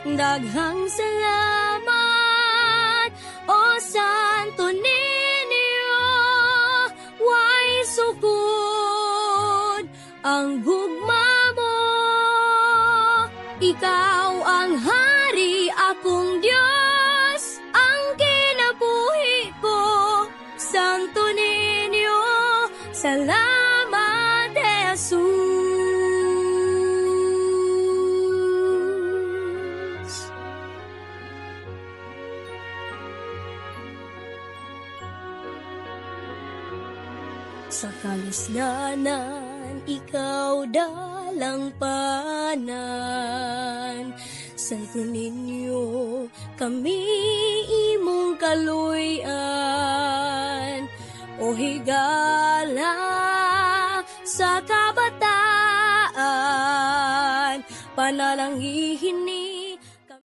Daghang salamat, O Santo Niño, way sukod ang gugma mo. Ikaw ang hari, akong Diyos, ang kinabuhi ko. Santo Niño, salamat, Jesus. Sa kalusganan, ikaw dalang panan. Santo Niño, kami imong kaluyan. O higala sa kabataan, panalangin